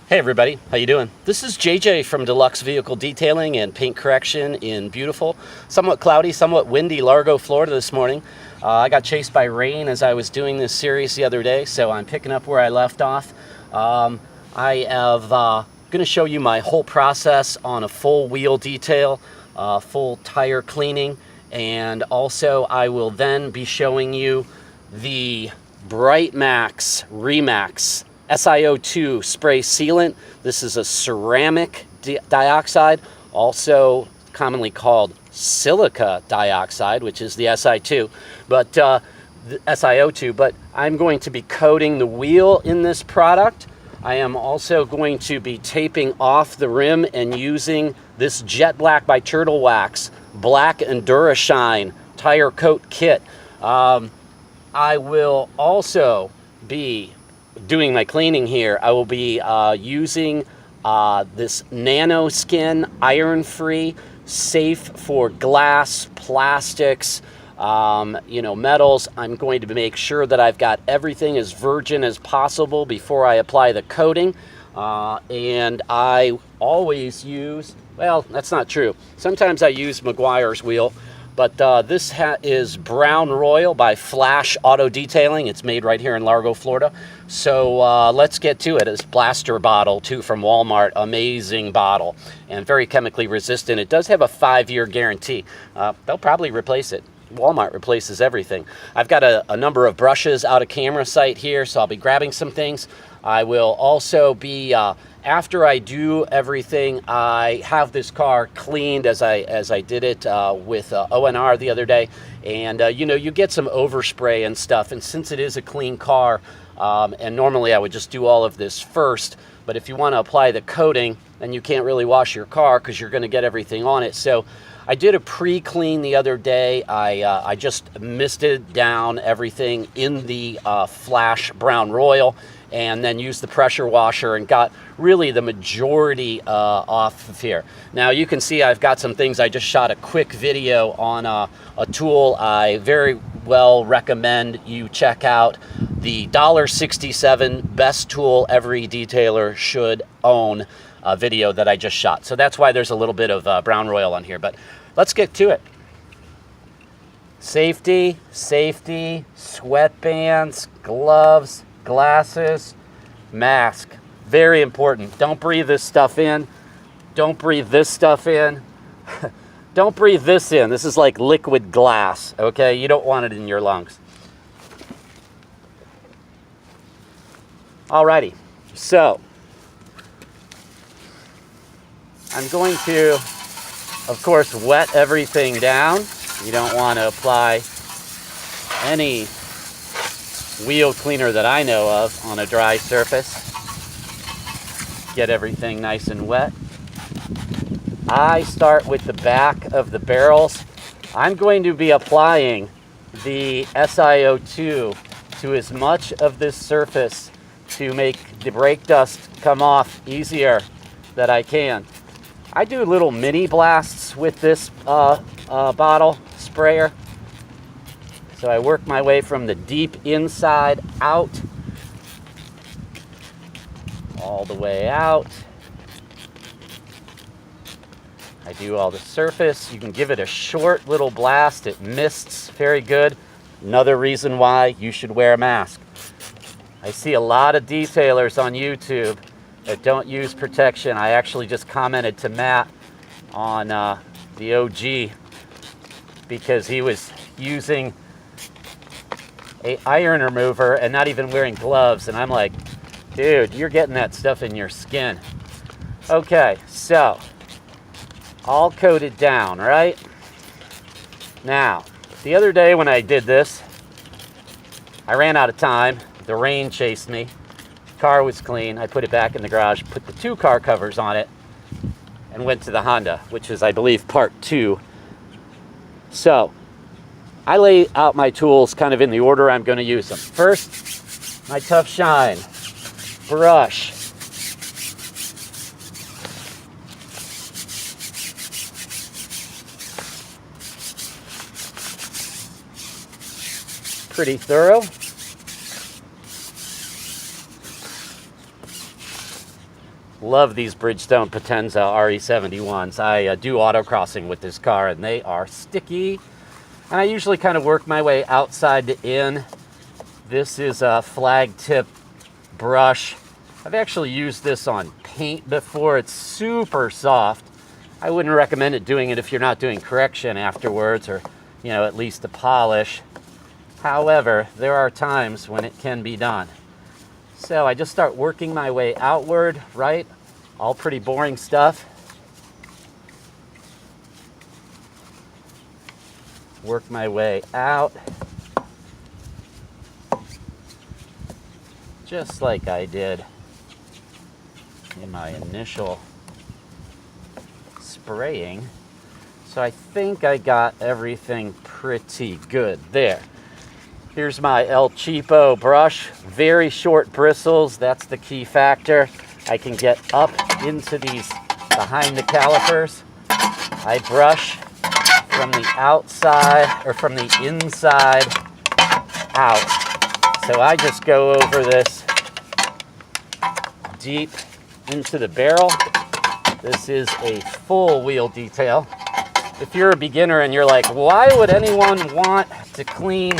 Hey everybody, how you doing? This is JJ from Deluxe Vehicle Detailing and Paint Correction in beautiful, somewhat cloudy, somewhat windy Largo, Florida this morning. I got chased by rain as I was doing this series the other day, so I'm picking up where I left off. I am going to show you my whole process on a full wheel detail, full tire cleaning, and also I will then be showing you the Bright Max Remax SiO2 spray sealant. This is a ceramic dioxide, also commonly called silica dioxide, which is the SiO2, but the SiO2. But I'm going to be coating the wheel in this product. I am also going to be taping off the rim and using this Jet Black by Turtle Wax Black EnduraShine tire coat kit. I will also be doing my cleaning here. I will be using this Nanaoskin Ironfree, safe for glass, plastics, metals. I'm going to make sure that I've got everything as virgin as possible before I apply the coating. And I always use, well, that's not true. Sometimes I use Meguiar's wheel, but this is Brown Royal by Flash Auto Detailing. It's made right here in Largo, Florida. So let's get to it. It's blaster bottle too from Walmart. Amazing bottle and very chemically resistant. It does have a 5-year guarantee. They'll probably replace it. Walmart replaces everything. I've got a number of brushes out of camera sight here, so I'll be grabbing some things. I will also be, after I do everything, I have this car cleaned as I did it with ONR the other day. And, you get some overspray and stuff. And since it is a clean car, and normally I would just do all of this first, but if you want to apply the coating, then you can't really wash your car because you're going to get everything on it. So I did a pre-clean the other day. I just misted down everything in the Flash Brown Royal and then used the pressure washer and got really the majority off of here. Now you can see I've got some things. I just shot a quick video on a tool I very well recommend you check out. The $1.67 best tool every detailer should own video that I just shot. So that's why there's a little bit of Brown Royal on here, but let's get to it. Safety, sweatbands, gloves, glasses, mask. Very important. Don't breathe this stuff in. Don't breathe this stuff in. Don't breathe this in. This is like liquid glass, okay? You don't want it in your lungs. Alrighty, so I'm going to, of course, wet everything down. You don't want to apply any wheel cleaner that I know of on a dry surface. Get everything nice and wet. I start with the back of the barrels. I'm going to be applying the SiO2 to as much of this surface to make the brake dust come off easier that I can. I do little mini blasts with this bottle sprayer. So I work my way from the deep inside out, all the way out. I do all the surface. You can give it a short little blast. It mists very good. Another reason why you should wear a mask. I see a lot of detailers on YouTube that don't use protection. I actually just commented to Matt on the OG because he was using an iron remover and not even wearing gloves. And I'm like, dude, you're getting that stuff in your skin. Okay, so all coated down, right? Now, the other day when I did this, I ran out of time. The rain chased me. Car was clean. I put it back in the garage, put the 2 car covers on it, and went to the Honda, which is, I believe, part 2. So I lay out my tools kind of in the order I'm going to use them. First, my Tough Shine brush. Pretty thorough. Love these Bridgestone Potenza RE71s. I do autocrossing with this car, and they are sticky. And I usually kind of work my way outside to in. This is a flag tip brush. I've actually used this on paint before. It's super soft. I wouldn't recommend doing it if you're not doing correction afterwards, or, you know, at least a polish. However, there are times when it can be done. So I just start working my way outward, right? All pretty boring stuff. Work my way out. Just like I did in my initial spraying. So I think I got everything pretty good there. Here's my El Cheapo brush. Very short bristles, that's the key factor. I can get up into these behind the calipers. I brush from the outside, or from the inside out. So I just go over this deep into the barrel. This is a full wheel detail. If you're a beginner and you're like, why would anyone want to clean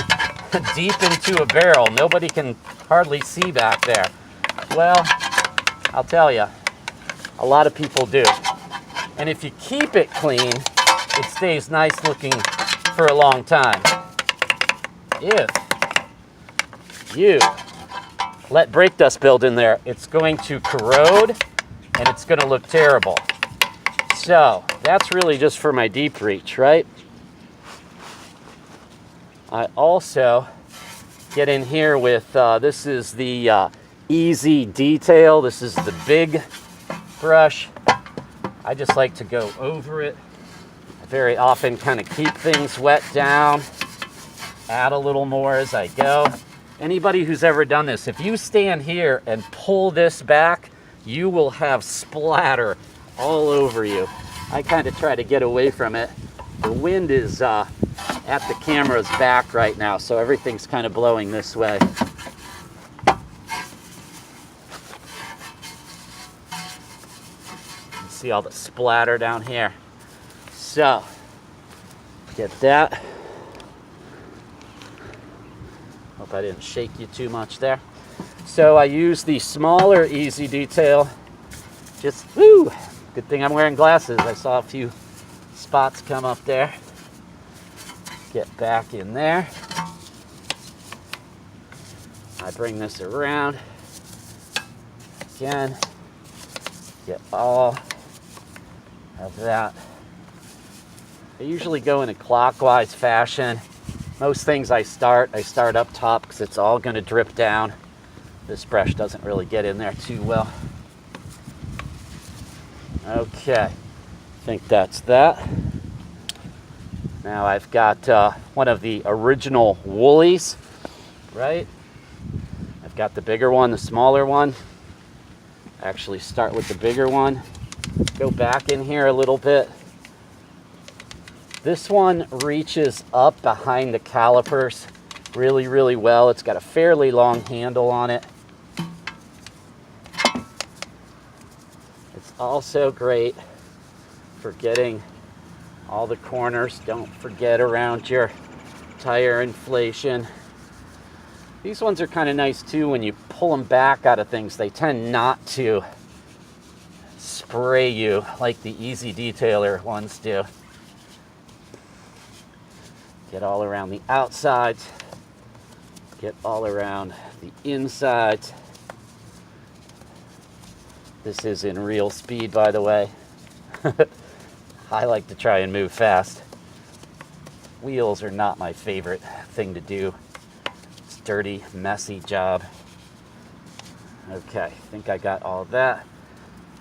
deep into a barrel? Nobody can hardly see back there. Well, I'll tell you, a lot of people do. And if you keep it clean, it stays nice looking for a long time. If you let brake dust build in there, it's going to corrode and it's going to look terrible. So that's really just for my deep reach, right? I also get in here with, this is the Easy Detail. This is the big brush. I just like to go over it. I very often kind of keep things wet down, add a little more as I go. Anybody who's ever done this, if you stand here and pull this back, you will have splatter all over you. I kind of try to get away from it. The wind is at the camera's back right now, so everything's kind of blowing this way. You see all the splatter down here. So, get that. Hope I didn't shake you too much there. So I use the smaller Easy Detail. Just, woo! Good thing I'm wearing glasses. I saw a few spots come up there. Get back in there. I bring this around. Again, get all of that. I usually go in a clockwise fashion. Most things I start up top because it's all going to drip down. This brush doesn't really get in there too well. Okay, I think that's that. Now I've got one of the original Woolies, right? I've got the bigger one, the smaller one. Actually start with the bigger one. Go back in here a little bit. This one reaches up behind the calipers really, really well. It's got a fairly long handle on it. It's also great for getting all the corners. Don't forget around your tire inflation. These ones are kind of nice too when you pull them back out of things. They tend not to spray you like the Easy Detailer ones do. Get all around the outsides. Get all around the insides. This is in real speed, by the way. I like to try and move fast. Wheels are not my favorite thing to do. It's a dirty, messy job. Okay, I think I got all that.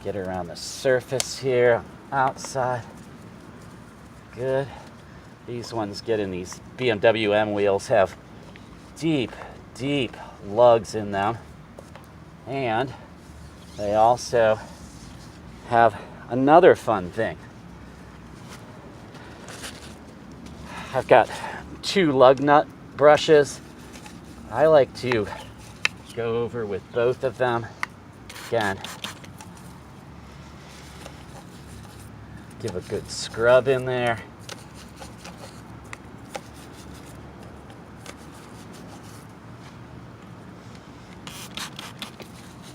Get around the surface here, outside. Good. These ones get in these BMW M wheels have deep, deep lugs in them. And they also have another fun thing. I've got 2 lug nut brushes. I like to go over with both of them. Again, Give a good scrub in there.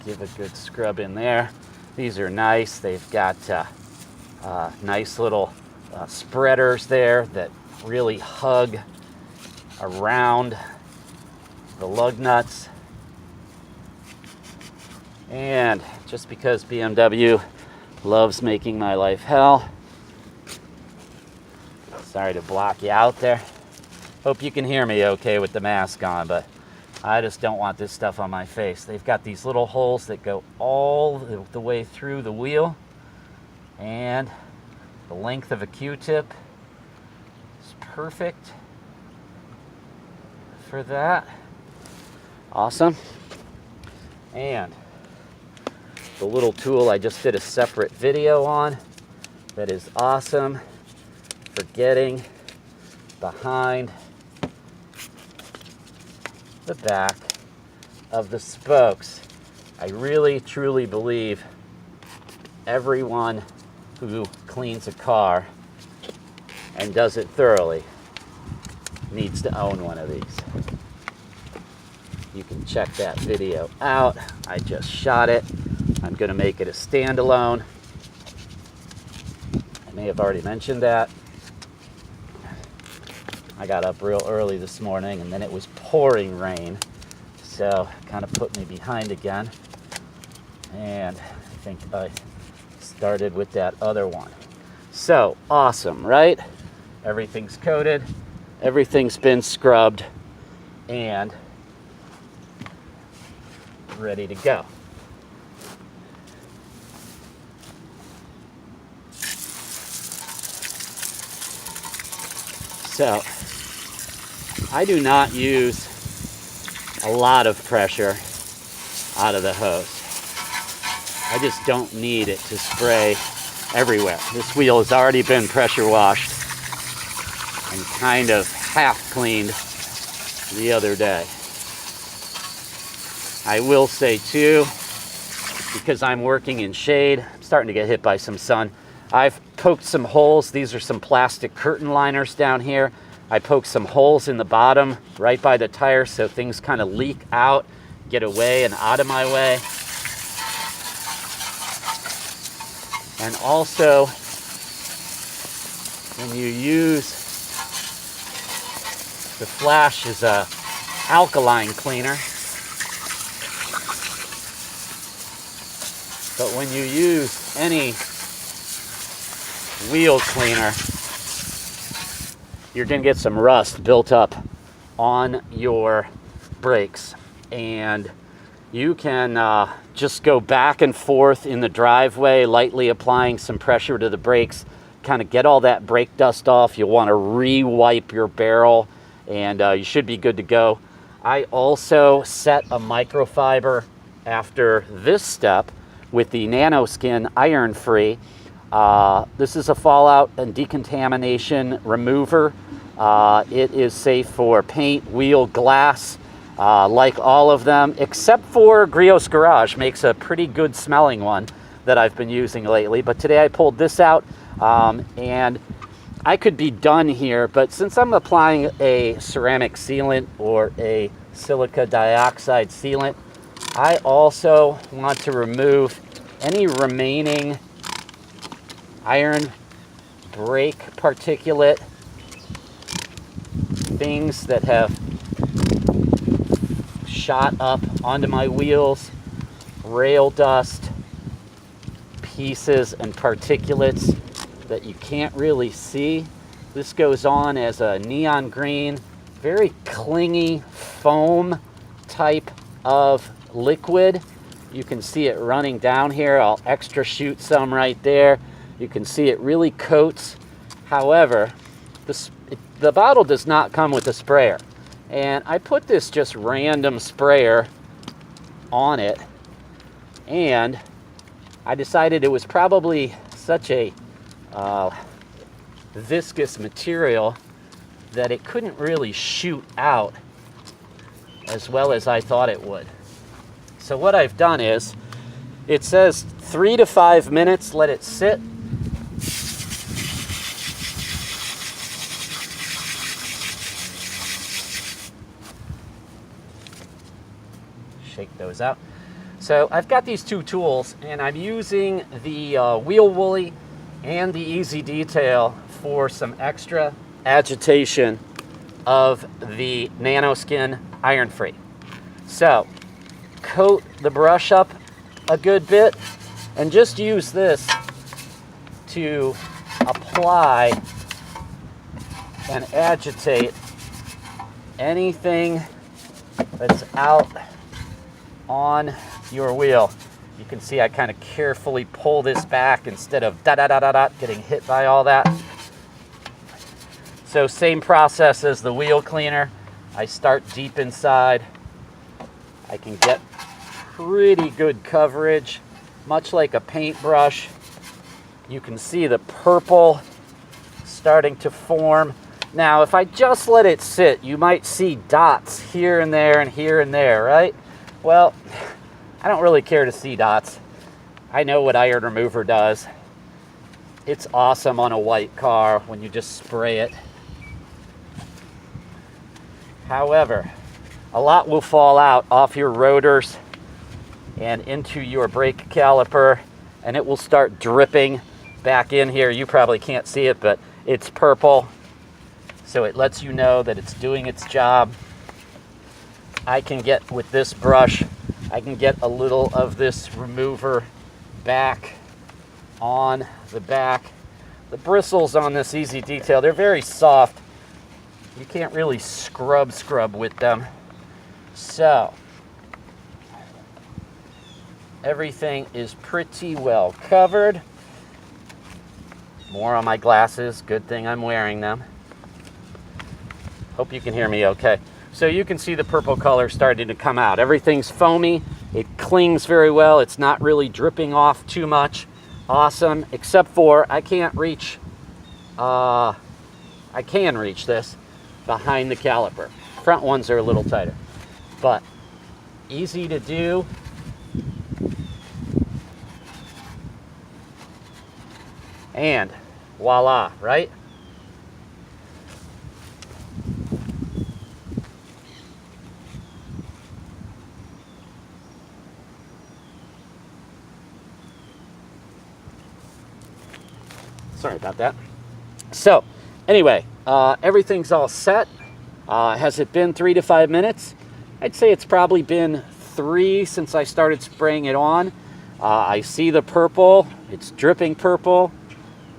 Give a good scrub in there. These are nice. They've got nice little spreaders there that really hug around the lug nuts. And just because BMW loves making my life hell, sorry to block you out there. Hope you can hear me okay with the mask on, but I just don't want this stuff on my face. They've got these little holes that go all the way through the wheel, and the length of a Q-tip is perfect for that. Awesome. And the little tool I just did a separate video on that is awesome for getting behind the back of the spokes. I really truly believe everyone who cleans a car and does it thoroughly needs to own one of these. You can check that video out. I just shot it. I'm going to make it a standalone. I may have already mentioned that. I got up real early this morning and then it was pouring rain, so it kind of put me behind again, and I think I started with that other one. So awesome, right? Everything's coated, everything's been scrubbed, and ready to go. So I do not use a lot of pressure out of the hose. I just don't need it to spray everywhere. This wheel has already been pressure washed and kind of half cleaned the other day. I will say too, because I'm working in shade, I'm starting to get hit by some sun. I've poked some holes. These are some plastic curtain liners down here. I poked some holes in the bottom right by the tire so things kind of leak out, get away and out of my way. And also, when you use the Flash is a alkaline cleaner, but when you use any wheel cleaner, you're going to get some rust built up on your brakes, and you can just go back and forth in the driveway, lightly applying some pressure to the brakes, kind of get all that brake dust off. You'll want to re-wipe your barrel, and you should be good to go. I also set a microfiber after this step with the Nanaoskin Ironfree. This is a fallout and decontamination remover. It is safe for paint, wheel, glass, like all of them, except for Griot's Garage makes a pretty good smelling one that I've been using lately. But today I pulled this out, and I could be done here, but since I'm applying a ceramic sealant or a silica dioxide sealant, I also want to remove any remaining iron brake particulate, things that have shot up onto my wheels, rail dust, pieces and particulates that you can't really see. This goes on as a neon green, very clingy foam type of liquid. You can see it running down here. I'll extra shoot some right there. You can see it really coats. However, the bottle does not come with a sprayer. And I put this just random sprayer on it, and I decided it was probably such a viscous material that it couldn't really shoot out as well as I thought it would. So what I've done is, it says 3 to 5 minutes, let it sit. those out. So I've got these two tools, and I'm using the wheel woolly and the easy detail for some extra agitation of the Nanaoskin Ironfree. So coat the brush up a good bit and just use this to apply and agitate anything that's out on your wheel. You can see I kind of carefully pull this back instead of getting hit by all that. So same process as the wheel cleaner. I start deep inside. I can get pretty good coverage, much like a paintbrush. You can see the purple starting to form. Now, if I just let it sit, you might see dots here and there, right? Well, I don't really care to see dots. I know what iron remover does. It's awesome on a white car when you just spray it. However, a lot will fall out off your rotors and into your brake caliper, and it will start dripping back in here. You probably can't see it, but it's purple. So it lets you know that it's doing its job. I can get, with this brush, I can get a little of this remover back on the back. The bristles on this easy detail, they're very soft. You can't really scrub with them. So everything is pretty well covered. More on my glasses. Good thing I'm wearing them. Hope you can hear me okay. So you can see the purple color starting to come out. Everything's foamy. It clings very well. It's not really dripping off too much. Awesome, except for I can't reach, I can reach this behind the caliper. Front ones are a little tighter, but easy to do. And voila, right? Sorry about that. So anyway, everything's all set. Has it been 3 to 5 minutes? I'd say it's probably been 3 since I started spraying it on. I see the purple. It's dripping purple.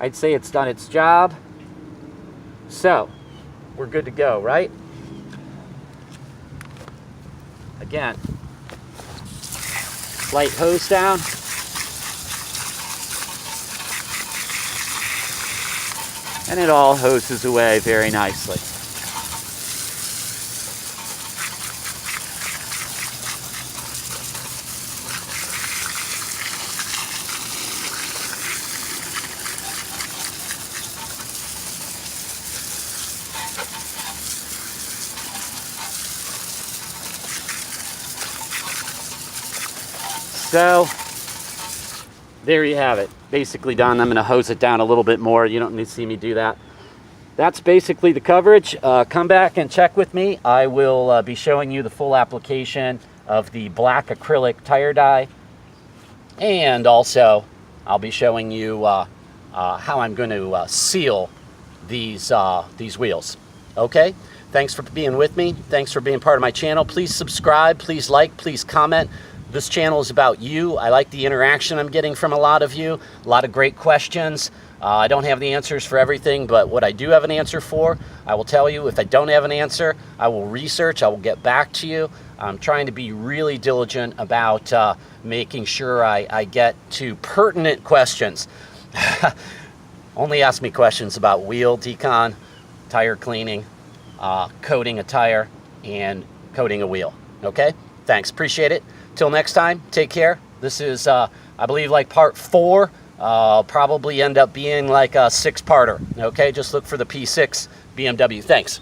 I'd say it's done its job. So we're good to go, right? Again, light hose down. And it all hoses away very nicely. So there you have it. Basically done. I'm going to hose it down a little bit more. You don't need to see me do that. That's basically the coverage. Come back and check with me. I will be showing you the full application of the black acrylic tire dye. And also, I'll be showing you how I'm going to seal these wheels. Okay? Thanks for being with me. Thanks for being part of my channel. Please subscribe. Please like. Please comment. This channel is about you. I like the interaction I'm getting from a lot of you. A lot of great questions. I don't have the answers for everything, but what I do have an answer for, I will tell you. If I don't have an answer, I will research. I will get back to you. I'm trying to be really diligent about making sure I get to pertinent questions. Only ask me questions about wheel decon, tire cleaning, coating a tire, and coating a wheel. Okay? Thanks. Appreciate it. Till next time, take care. This is, I believe, like part 4. I'll probably end up being like a 6-parter. Okay, just look for the P6 BMW. Thanks.